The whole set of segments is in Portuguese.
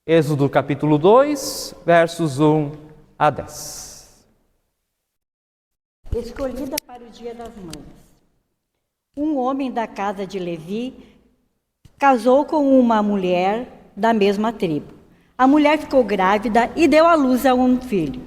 Êxodo capítulo 2, versos 1 a 10. Escolhida para o Dia das Mães. Um homem da casa de Levi casou com uma mulher da mesma tribo. A mulher ficou grávida e deu à luz a um filho.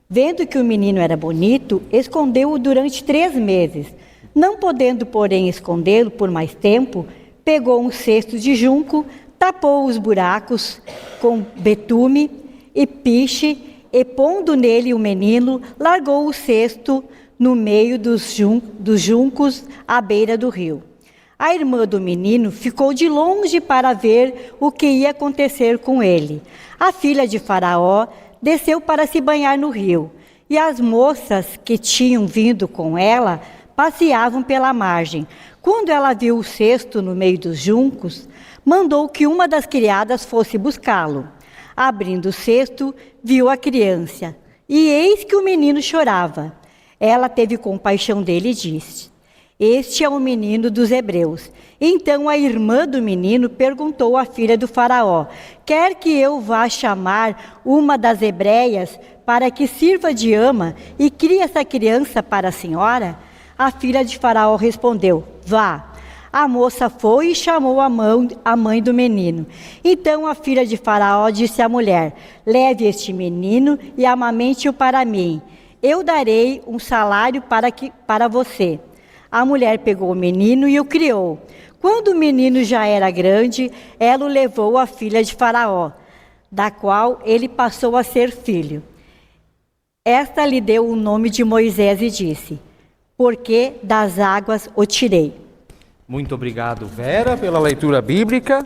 Vendo que o menino era bonito, escondeu-o durante 3 meses. Não podendo, porém, escondê-lo por mais tempo, pegou um cesto de junco, tapou os buracos com betume e piche, e pondo nele o menino, largou o cesto no meio dos juncos à beira do rio. A irmã do menino ficou de longe para ver o que ia acontecer com ele. A filha de Faraó desceu para se banhar no rio, e as moças que tinham vindo com ela passeavam pela margem. Quando ela viu o cesto no meio dos juncos, mandou que uma das criadas fosse buscá-lo. Abrindo o cesto, viu a criança, e eis que o menino chorava. Ela teve compaixão dele e disse: "Este é o menino dos hebreus." Então a irmã do menino perguntou à filha do Faraó: "Quer que eu vá chamar uma das hebreias para que sirva de ama e crie essa criança para a senhora?" A filha de Faraó respondeu: "Vá." A moça foi e chamou a mãe do menino. Então a filha de Faraó disse à mulher: "Leve este menino e amamente-o para mim. Eu darei um salário para você." A mulher pegou o menino e o criou. Quando o menino já era grande, ela o levou à filha de Faraó, da qual ele passou a ser filho. Esta lhe deu o nome de Moisés e disse: "Porque das águas o tirei." Muito obrigado, Vera, pela leitura bíblica.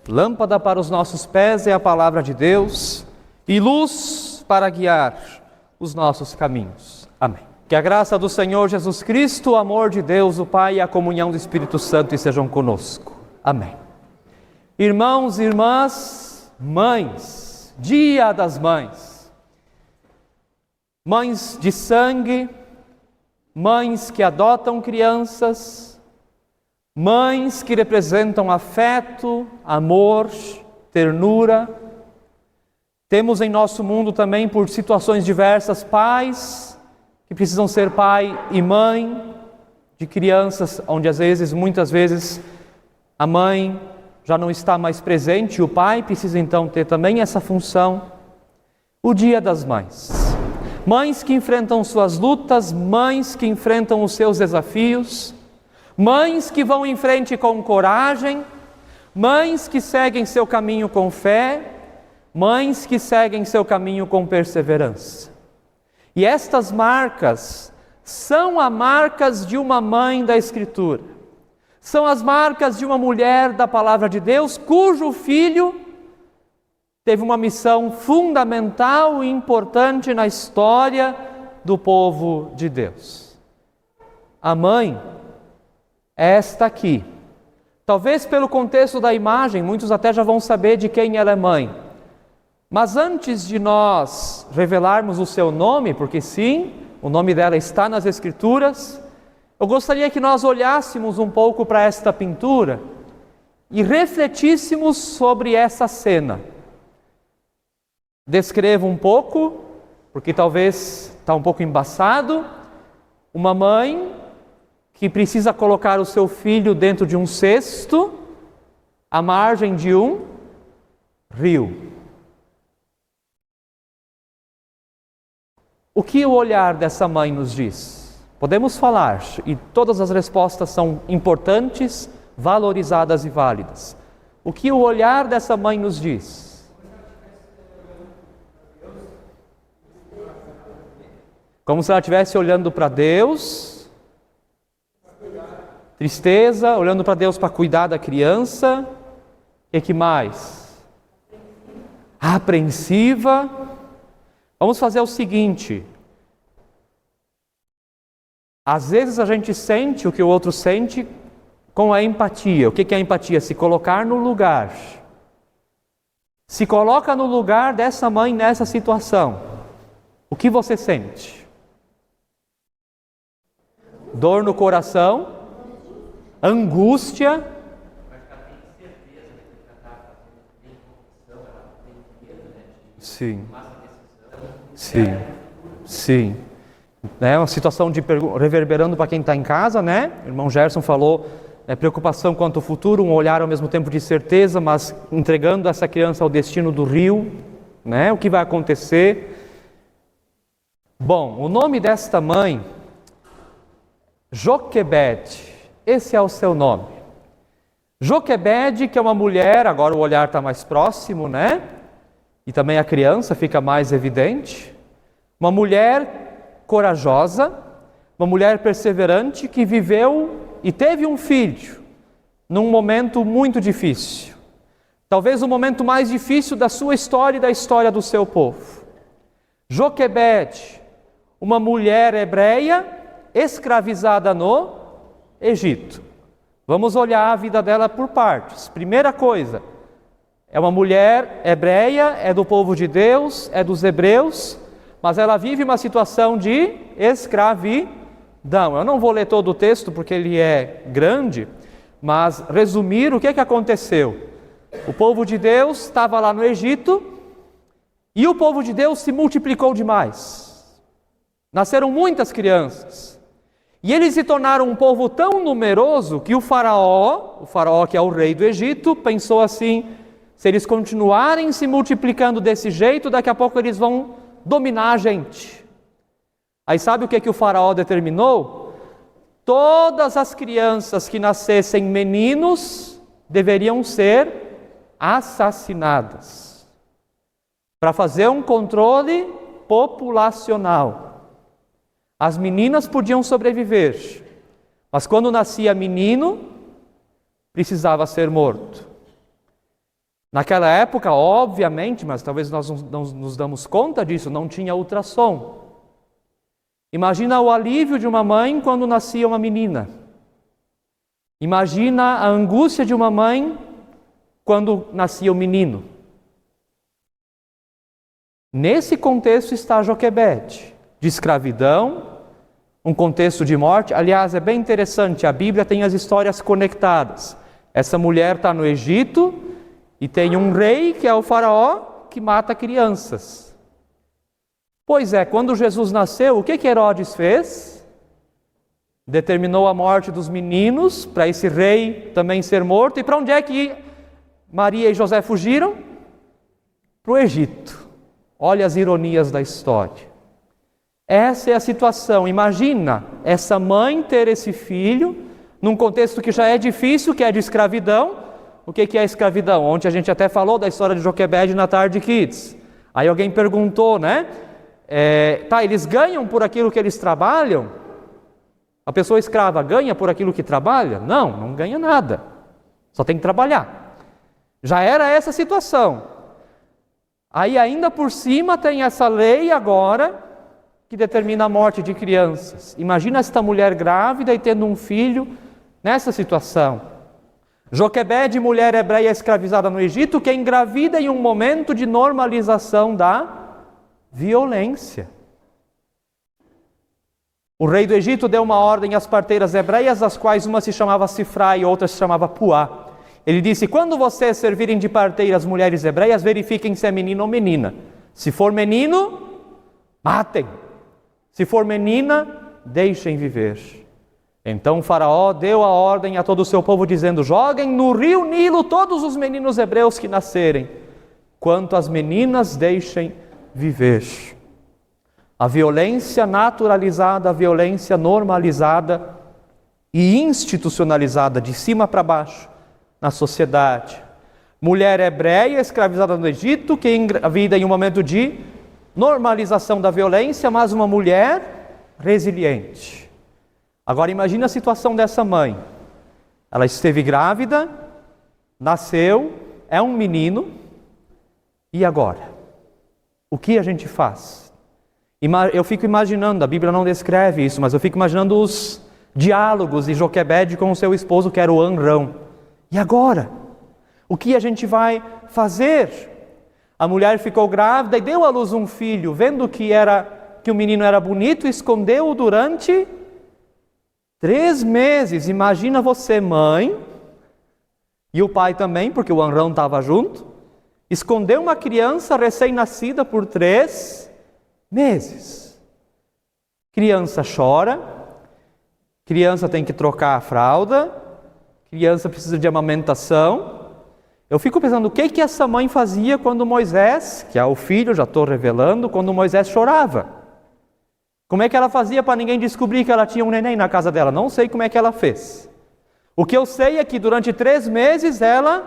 Lâmpada para os nossos pés é a palavra de Deus e luz para guiar os nossos caminhos. Amém. Que a graça do Senhor Jesus Cristo, o amor de Deus, o Pai e a comunhão do Espírito Santo estejam conosco. Amém. Irmãos e irmãs, mães, Dia das Mães. Mães de sangue, mães que adotam crianças, mães que representam afeto, amor, ternura. Temos em nosso mundo também, por situações diversas, pais que precisam ser pai e mãe de crianças, onde muitas vezes, a mãe já não está mais presente e o pai precisa então ter também essa função. O Dia das Mães. Mães que enfrentam suas lutas, mães que enfrentam os seus desafios, mães que vão em frente com coragem, mães que seguem seu caminho com fé, mães que seguem seu caminho com perseverança. E estas marcas são as marcas de uma mãe da Escritura. São as marcas de uma mulher da Palavra de Deus, cujo filho teve uma missão fundamental e importante na história do povo de Deus. A mãe é esta aqui. Talvez pelo contexto da imagem, muitos até já vão saber de quem ela é mãe. Mas antes de nós revelarmos o seu nome, porque sim, o nome dela está nas Escrituras, eu gostaria que nós olhássemos um pouco para esta pintura e refletíssemos sobre essa cena. Descrevo um pouco, porque talvez está um pouco embaçado, uma mãe que precisa colocar o seu filho dentro de um cesto, à margem de um rio. O que o olhar dessa mãe nos diz? Podemos falar, e todas as respostas são importantes, valorizadas e válidas. O que o olhar dessa mãe nos diz? Como se ela estivesse olhando para Deus, tristeza, olhando para Deus para cuidar da criança. E que mais? Apreensiva. Vamos fazer o seguinte. Às vezes a gente sente o que o outro sente com a empatia. O que é a empatia? Se colocar no lugar. Se coloca no lugar dessa mãe nessa situação. O que você sente? Dor no coração? Angústia? Sim. Sim. Sim. É uma situação de reverberando para quem está em casa, né? O irmão Gerson falou, preocupação quanto ao futuro, um olhar ao mesmo tempo de certeza, mas entregando essa criança ao destino do rio, né? O que vai acontecer? Bom, o nome desta mãe, Joquebede, esse é o seu nome. Joquebede, que é uma mulher, agora o olhar está mais próximo, né? E também a criança fica mais evidente. Uma mulher corajosa, uma mulher perseverante que viveu e teve um filho num momento muito difícil. Talvez o momento mais difícil da sua história e da história do seu povo. Joquebede, uma mulher hebreia escravizada no Egito. Vamos olhar a vida dela por partes. Primeira coisa, é uma mulher hebreia, é do povo de Deus, é dos hebreus, mas ela vive uma situação de escravidão. Eu não vou ler todo o texto porque ele é grande, mas resumir o que aconteceu. O povo de Deus estava lá no Egito e o povo de Deus se multiplicou demais. Nasceram muitas crianças. E eles se tornaram um povo tão numeroso que o faraó que é o rei do Egito, pensou assim: se eles continuarem se multiplicando desse jeito, daqui a pouco eles vão dominar a gente. Aí sabe o que o faraó determinou? Todas as crianças que nascessem meninos deveriam ser assassinadas, para fazer um controle populacional. As meninas podiam sobreviver, mas quando nascia menino, precisava ser morto. Naquela época, obviamente, mas talvez nós não nos damos conta disso, não tinha ultrassom. Imagina o alívio de uma mãe quando nascia uma menina. Imagina a angústia de uma mãe quando nascia um menino. Nesse contexto está Joquebede, de escravidão, um contexto de morte. Aliás, é bem interessante, a Bíblia tem as histórias conectadas. Essa mulher está no Egito e tem um rei, que é o faraó, que mata crianças. Pois é, quando Jesus nasceu, o que Herodes fez? Determinou a morte dos meninos, para esse rei também ser morto. E para onde é que Maria e José fugiram? Para o Egito. Olha as ironias da história. Essa é a situação. Imagina essa mãe ter esse filho, num contexto que já é difícil, que é de escravidão. O que é a escravidão? Ontem a gente até falou da história de Joquebede na Tarde Kids. Aí alguém perguntou, né? Eles ganham por aquilo que eles trabalham? A pessoa escrava ganha por aquilo que trabalha? Não ganha nada. Só tem que trabalhar. Já era essa a situação. Aí ainda por cima tem essa lei agora que determina a morte de crianças. Imagina esta mulher grávida e tendo um filho nessa situação. Joquebede, mulher hebreia escravizada no Egito, que é engravida em um momento de normalização da violência. O rei do Egito deu uma ordem às parteiras hebreias, das quais uma se chamava Sifra e outra se chamava Puá. Ele disse: quando vocês servirem de parteiras mulheres hebreias, verifiquem se é menino ou menina. Se for menino, matem. Se for menina, deixem viver. Então o faraó deu a ordem a todo o seu povo, dizendo: joguem no rio Nilo todos os meninos hebreus que nascerem, quanto as meninas deixem viver. A violência naturalizada, a violência normalizada e institucionalizada de cima para baixo na sociedade. Mulher hebreia escravizada no Egito, que engravida em um momento de normalização da violência, mas uma mulher resiliente. Agora imagine a situação dessa mãe. Ela esteve grávida, nasceu, é um menino, e agora? O que a gente faz? Eu fico imaginando, a Bíblia não descreve isso, mas eu fico imaginando os diálogos de Joquebede com o seu esposo, que era o Amrão. E agora? O que a gente vai fazer? A mulher ficou grávida e deu à luz um filho, vendo que o menino era bonito, escondeu-o durante 3 meses. Imagina você, mãe, e o pai também, porque o Amrão estava junto, Escondeu uma criança recém-nascida por 3 meses. Criança chora, criança tem que trocar a fralda, criança precisa de amamentação. Eu fico pensando, o que essa mãe fazia quando Moisés, que é o filho, já estou revelando, quando Moisés chorava? Como é que ela fazia para ninguém descobrir que ela tinha um neném na casa dela? Não sei como é que ela fez. O que eu sei é que durante 3 meses ela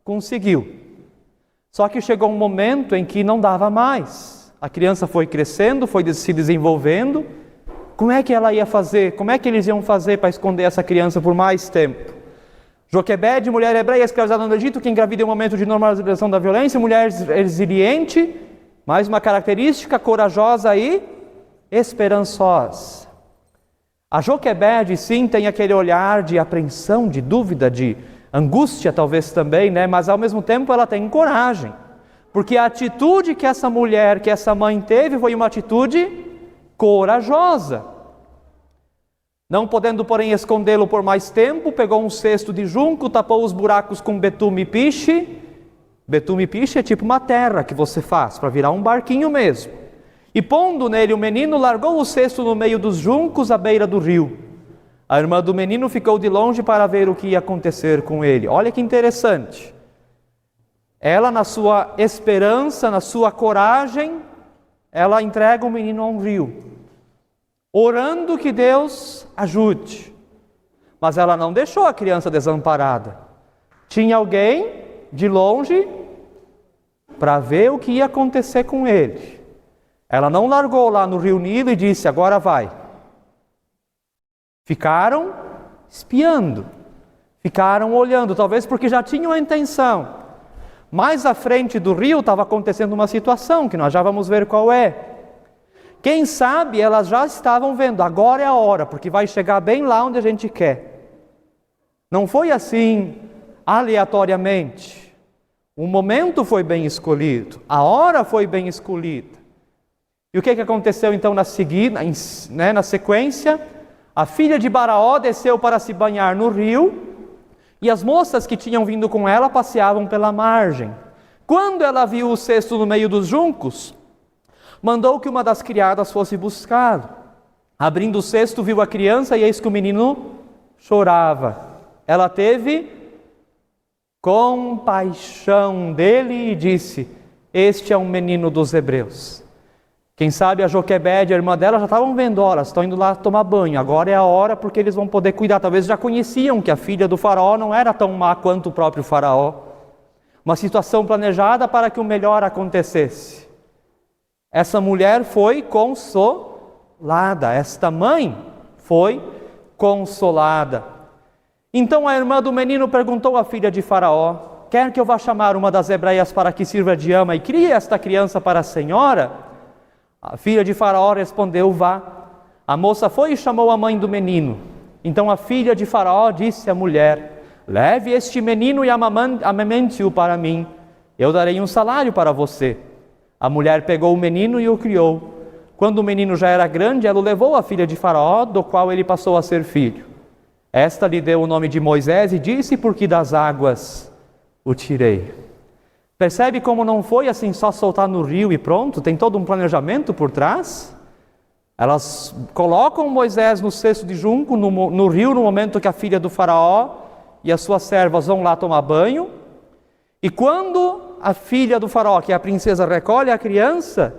conseguiu. Só que chegou um momento em que não dava mais. A criança foi crescendo, foi se desenvolvendo. Como é que ela ia fazer? Como é que eles iam fazer para esconder essa criança por mais tempo? Joquebede, mulher hebreia escravizada no Egito, que engravida em um momento de normalização da violência, mulher resiliente, mais uma característica, corajosa e esperançosa. A Joquebede, sim, tem aquele olhar de apreensão, de dúvida, de angústia talvez também, né? Mas ao mesmo tempo ela tem coragem. Porque a atitude que essa mulher, que essa mãe teve, foi uma atitude corajosa. Não podendo, porém, escondê-lo por mais tempo, pegou um cesto de junco, tapou os buracos com betume e piche. Betume e piche é tipo uma terra que você faz para virar um barquinho mesmo. E pondo nele o menino, largou o cesto no meio dos juncos à beira do rio. A irmã do menino ficou de longe para ver o que ia acontecer com ele. Olha que interessante. Ela, na sua esperança, na sua coragem, ela entrega o menino a um rio, orando que Deus ajude. Mas ela não deixou a criança desamparada. Tinha alguém de longe para ver o que ia acontecer com ele. Ela não largou lá no rio Nilo e disse, agora vai. Ficaram espiando, ficaram olhando, talvez porque já tinham a intenção. Mais à frente do rio estava acontecendo uma situação que nós já vamos ver qual é. Quem sabe elas já estavam vendo, agora é a hora, porque vai chegar bem lá onde a gente quer. Não foi assim aleatoriamente. O momento foi bem escolhido, a hora foi bem escolhida. E o que aconteceu então na sequência? A filha de Baraó desceu para se banhar no rio, e as moças que tinham vindo com ela passeavam pela margem. Quando ela viu o cesto no meio dos juncos, mandou que uma das criadas fosse buscá-lo. Abrindo o cesto, viu a criança, e eis que o menino chorava. Ela teve compaixão dele e disse, este é um menino dos hebreus. Quem sabe a Joquebede, a irmã dela, já estavam vendo, elas estão indo lá tomar banho, agora é a hora porque eles vão poder cuidar. Talvez já conheciam que a filha do faraó não era tão má quanto o próprio faraó. Uma situação planejada para que o melhor acontecesse. Essa mulher foi consolada, esta mãe foi consolada. Então a irmã do menino perguntou à filha de Faraó, quer que eu vá chamar uma das hebreias para que sirva de ama e crie esta criança para a senhora? A filha de Faraó respondeu, vá. A moça foi e chamou a mãe do menino. Então a filha de Faraó disse à mulher, leve este menino e amamente-o para mim, eu darei um salário para você. A mulher pegou o menino e o criou. Quando o menino já era grande, ela o levou à filha de Faraó, do qual ele passou a ser filho. Esta lhe deu o nome de Moisés e disse, porque das águas o tirei. Percebe como não foi assim só soltar no rio e pronto? Tem todo um planejamento por trás. Elas colocam Moisés no cesto de junco, no rio, no momento que a filha do faraó e as suas servas vão lá tomar banho. E quando a filha do faraó, que é a princesa, recolhe a criança,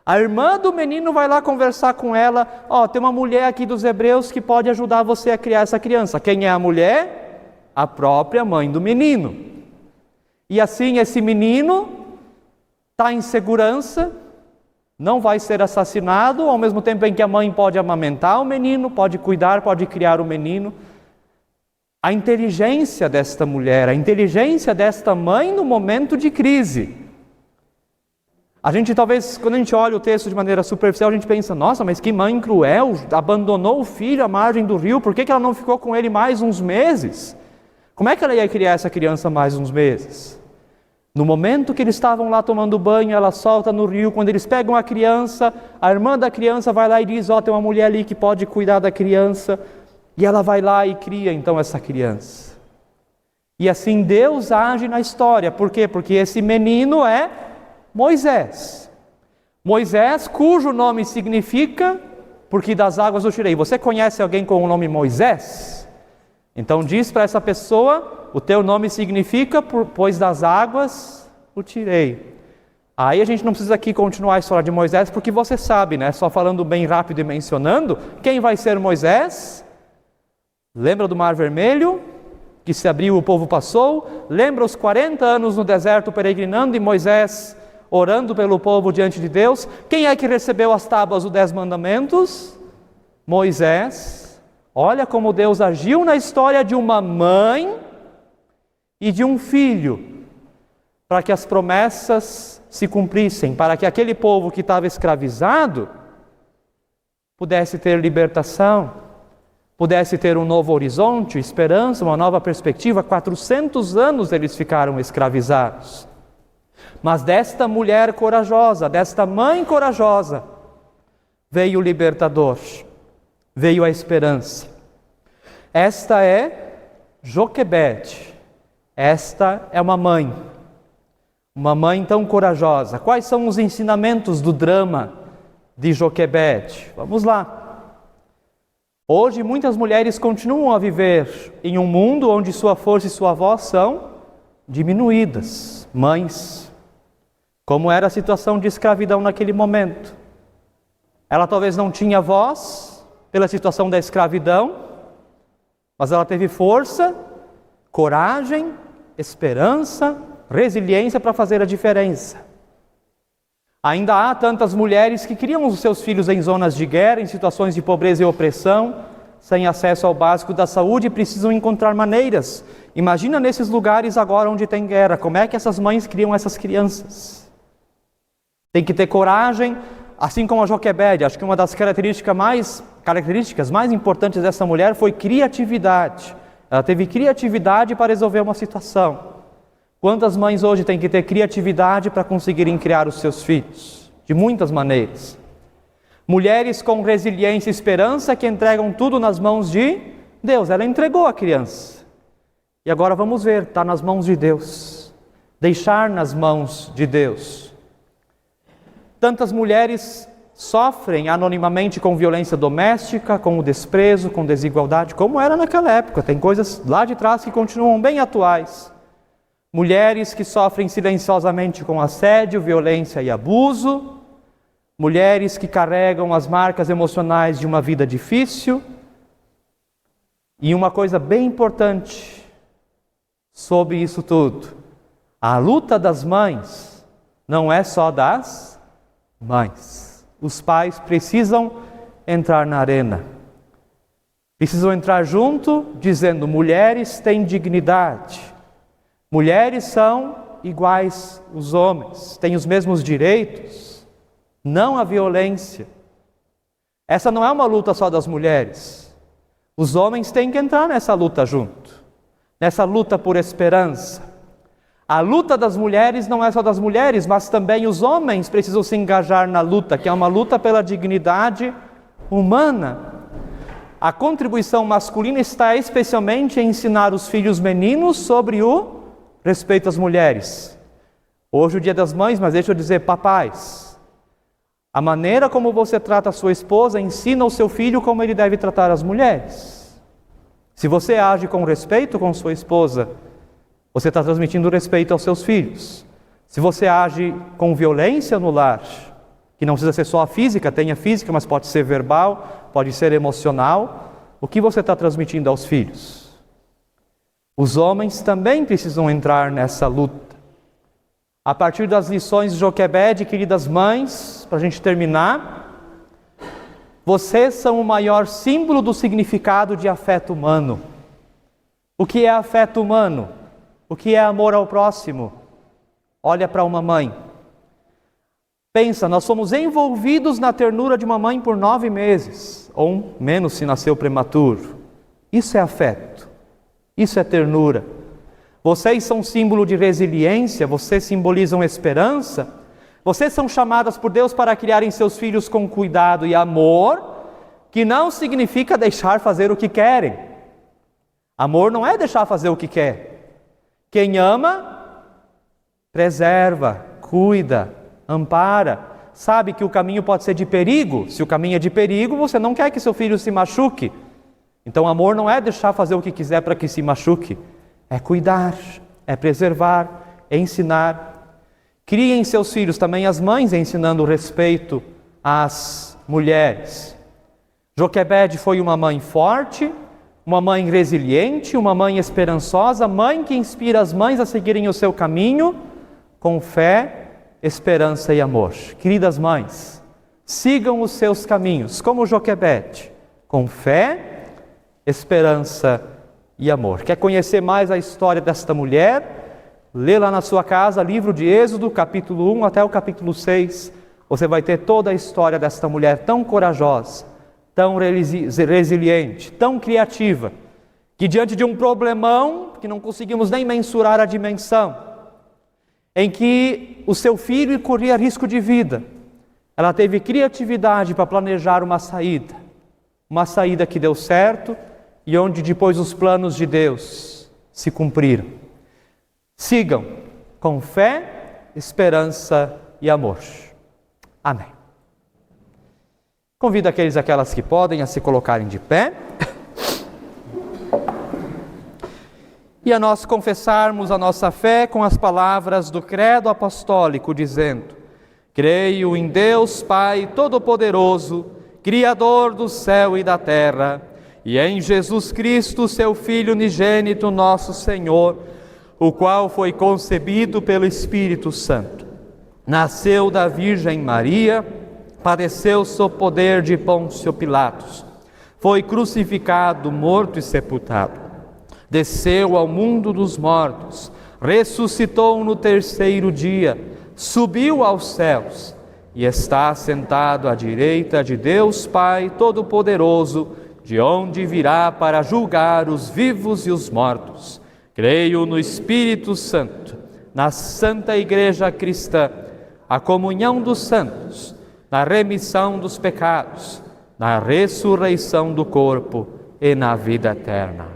a irmã do menino vai lá conversar com ela. Tem uma mulher aqui dos hebreus que pode ajudar você a criar essa criança. Quem é a mulher? A própria mãe do menino. E assim esse menino está em segurança, não vai ser assassinado, ao mesmo tempo em que a mãe pode amamentar o menino, pode cuidar, pode criar o menino. A inteligência desta mulher, a inteligência desta mãe no momento de crise. A gente talvez, quando a gente olha o texto de maneira superficial, a gente pensa, nossa, mas que mãe cruel, abandonou o filho à margem do rio, por que ela não ficou com ele mais uns meses? Como é que ela ia criar essa criança mais uns meses? No momento que eles estavam lá tomando banho, ela solta no rio. Quando eles pegam a criança, a irmã da criança vai lá e diz, tem uma mulher ali que pode cuidar da criança. E ela vai lá e cria então essa criança. E assim Deus age na história. Por quê? Porque esse menino é Moisés. Moisés, cujo nome significa, porque das águas o tirei. Você conhece alguém com o nome Moisés? Então diz para essa pessoa, o teu nome significa, pois das águas o tirei. Aí a gente não precisa aqui continuar a história de Moisés, porque você sabe, né? Só falando bem rápido e mencionando, quem vai ser Moisés? Lembra do Mar Vermelho, que se abriu, o povo passou? Lembra os 40 anos no deserto peregrinando e Moisés orando pelo povo diante de Deus? Quem é que recebeu as tábuas dos 10 mandamentos? Moisés. Olha como Deus agiu na história de uma mãe e de um filho, para que as promessas se cumprissem, para que aquele povo que estava escravizado pudesse ter libertação, pudesse ter um novo horizonte, esperança, uma nova perspectiva. 400 anos eles ficaram escravizados. Mas desta mulher corajosa, desta mãe corajosa, veio o libertador, veio a esperança. Esta é Joquebede, esta é uma mãe tão corajosa. Quais são os ensinamentos do drama de Joquebede? Vamos lá. Hoje muitas mulheres continuam a viver em um mundo onde sua força e sua voz são diminuídas. Mães, como era a situação de escravidão naquele momento. Ela talvez não tinha voz pela situação da escravidão, mas ela teve força, coragem, esperança, resiliência para fazer a diferença. Ainda há tantas mulheres que criam os seus filhos em zonas de guerra, em situações de pobreza e opressão, sem acesso ao básico da saúde, e precisam encontrar maneiras. Imagina nesses lugares agora onde tem guerra, como é que essas mães criam essas crianças? Tem que ter coragem, assim como a Joquebede. Acho que uma das características mais importantes dessa mulher foi criatividade. Ela teve criatividade para resolver uma situação. Quantas mães hoje têm que ter criatividade para conseguirem criar os seus filhos? De muitas maneiras. Mulheres com resiliência e esperança que entregam tudo nas mãos de Deus. Ela entregou a criança. E agora vamos ver, está nas mãos de Deus. Deixar nas mãos de Deus. Tantas mulheres sofrem anonimamente com violência doméstica, com o desprezo, com desigualdade, como era naquela época. Tem coisas lá de trás que continuam bem atuais. Mulheres que sofrem silenciosamente com assédio, violência e abuso. Mulheres que carregam as marcas emocionais de uma vida difícil. E uma coisa bem importante sobre isso tudo: a luta das mães não é só das mães. Os pais precisam entrar na arena. Precisam entrar junto, dizendo: mulheres têm dignidade. Mulheres são iguais aos homens, têm os mesmos direitos, não a violência. Essa não é uma luta só das mulheres. Os homens têm que entrar nessa luta junto, nessa luta por esperança. A luta das mulheres não é só das mulheres, mas também os homens precisam se engajar na luta, que é uma luta pela dignidade humana. A contribuição masculina está especialmente em ensinar os filhos meninos sobre o respeito às mulheres. Hoje é o Dia das Mães, mas deixa eu dizer, papais, a maneira como você trata a sua esposa ensina o seu filho como ele deve tratar as mulheres. Se você age com respeito com sua esposa, você está transmitindo respeito aos seus filhos. Se você age com violência no lar, que não precisa ser só a física, tem a física, mas pode ser verbal, pode ser emocional, o que você está transmitindo aos filhos? Os homens também precisam entrar nessa luta. A partir das lições de Joquebede, queridas mães, para a gente terminar, vocês são o maior símbolo do significado de afeto humano. O que é afeto humano? O que é amor ao próximo? Olha para uma mãe. Pensa, nós somos envolvidos na ternura de uma mãe por 9 meses, ou menos se nasceu prematuro. Isso é afeto. Isso é ternura. Vocês são símbolo de resiliência, vocês simbolizam esperança. Vocês são chamadas por Deus para criarem seus filhos com cuidado e amor, que não significa deixar fazer o que querem. Amor não é deixar fazer o que quer. Quem ama, preserva, cuida, ampara. Sabe que o caminho pode ser de perigo. Se o caminho é de perigo, você não quer que seu filho se machuque. Então, amor não é deixar fazer o que quiser para que se machuque. É cuidar, é preservar, é ensinar. Criem seus filhos, também as mães, ensinando o respeito às mulheres. Joquebede foi uma mãe forte, uma mãe resiliente, uma mãe esperançosa, mãe que inspira as mães a seguirem o seu caminho com fé, esperança e amor. Queridas mães, sigam os seus caminhos, como Joquebede, com fé, esperança e amor. Quer conhecer mais a história desta mulher? Lê lá na sua casa, livro de Êxodo, capítulo 1 até o capítulo 6. Você vai ter toda a história desta mulher tão corajosa, tão resiliente, tão criativa, que diante de um problemão, que não conseguimos nem mensurar a dimensão, em que o seu filho corria risco de vida, ela teve criatividade para planejar uma saída que deu certo e onde depois os planos de Deus se cumpriram. Sigam com fé, esperança e amor. Amém. Convido aqueles e aquelas que podem a se colocarem de pé e a nós confessarmos a nossa fé com as palavras do credo apostólico, dizendo: creio em Deus Pai Todo-Poderoso, Criador do céu e da terra, e em Jesus Cristo, seu Filho unigênito, nosso Senhor, o qual foi concebido pelo Espírito Santo. Nasceu da Virgem Maria, padeceu sob poder de Pôncio Pilatos, foi crucificado, morto e sepultado, desceu ao mundo dos mortos, ressuscitou no terceiro dia, subiu aos céus e está sentado à direita de Deus Pai Todo-Poderoso, de onde virá para julgar os vivos e os mortos. Creio no Espírito Santo, na Santa Igreja Cristã, a comunhão dos santos, na remissão dos pecados, na ressurreição do corpo e na vida eterna.